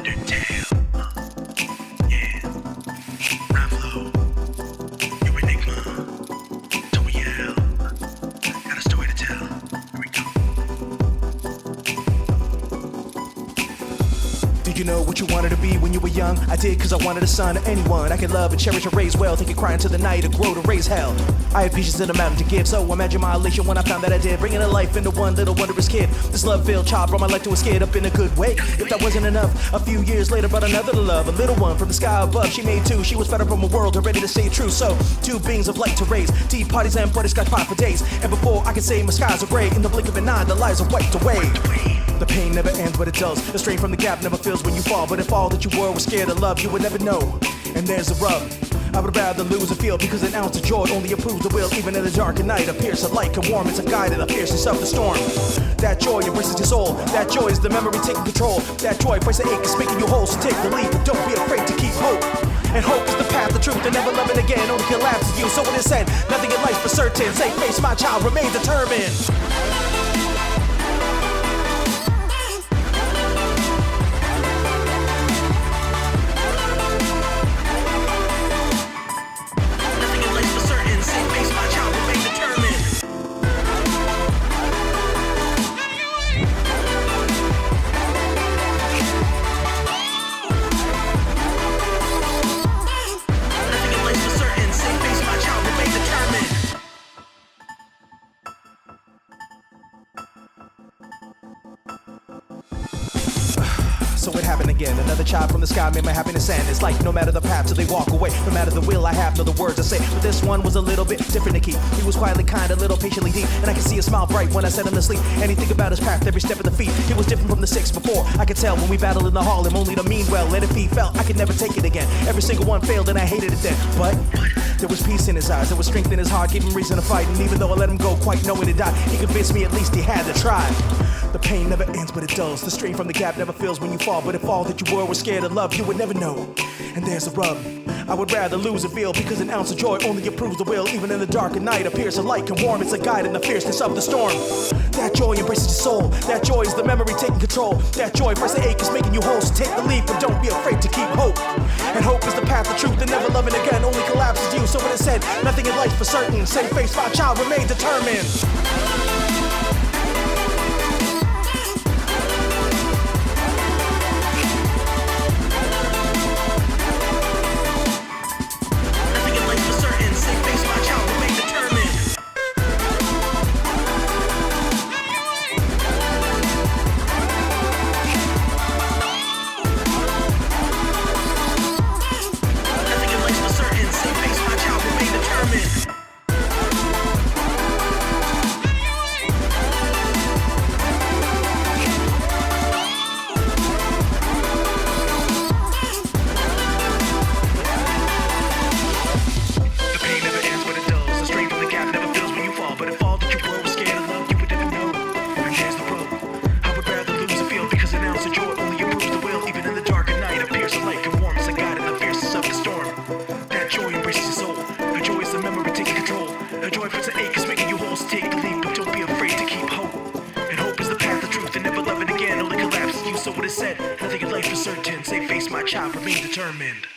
Undertale. Yeah. Rhyme flow. Yourenigma. Got a story to tell. Here we go. Did you know what you wanted to be when you were young? I did, cause I wanted a son or anyone I could love and cherish and raise well. Think you cry into the night or grow to raise hell. I had visions in the mountain to give, so imagine my elation when I found that I did. Bringing a life into one little wondrous kid. This love-filled child brought my life to a skid up in a good way. If that wasn't enough, a few years later brought another to love. A little one from the sky above, she made two. She was fed up from a world ready to stay true. So, two beings of light to raise. Tea parties and butterscotch pie for days. And before I could say my skies are gray, in the blink of an eye, the lies are wiped away. The pain never ends, but it does. The strain from the gap never feels when you fall. But if all that you were was scared of love, you would never know. And there's the rub. I would rather lose a feel, because an ounce of joy only improves the will. Even in the dark of night, a pierce of light can warm. It's a guide in the fierceness of the storm. That joy embraces your soul. That joy is the memory taking control. That joy breaks the ache, is making you whole. So take the leap, but don't be afraid to keep hope. And hope is the path, the truth, and never loving again only collapses you. So it is said, nothing in life for certain. Say face, my child, remain determined. So it happened again. Another child from the sky made my happiness end. It's like no matter the path till they walk away, no matter the will I have, no the words I say. But this one was a little bit different to keep. He was quietly kind, a little patiently deep, and I could see a smile bright when I set him to sleep. And he think about his path every step of the feet. He was different from the six before. I could tell when we battled in the hall, him only to mean well. And if he felt I could never take it again, every single one failed and I hated it then. But there was peace in his eyes, there was strength in his heart, gave him reason to fight. And even though I let him go quite knowing to die, he convinced me at least he had to try. The pain never ends, but it does. The strain from the gap never feels when you fall. But if all that you were was scared of love, you would never know. And there's a rub. I would rather lose a feel, because an ounce of joy only improves the will. Even in the dark of night, a pierce of light can warm. It's a guide in the fierceness of the storm. That joy embraces your soul. That joy is the memory taking control. That joy breaks the ache, is making you whole. So take the leap, but don't be afraid to keep hope. And hope is the path of truth, and never loving again only collapses you. So it is said, nothing in life for certain. Same face, my child, remain determined. So what is said, nothing in life is certain. Say face, my child, remain determined.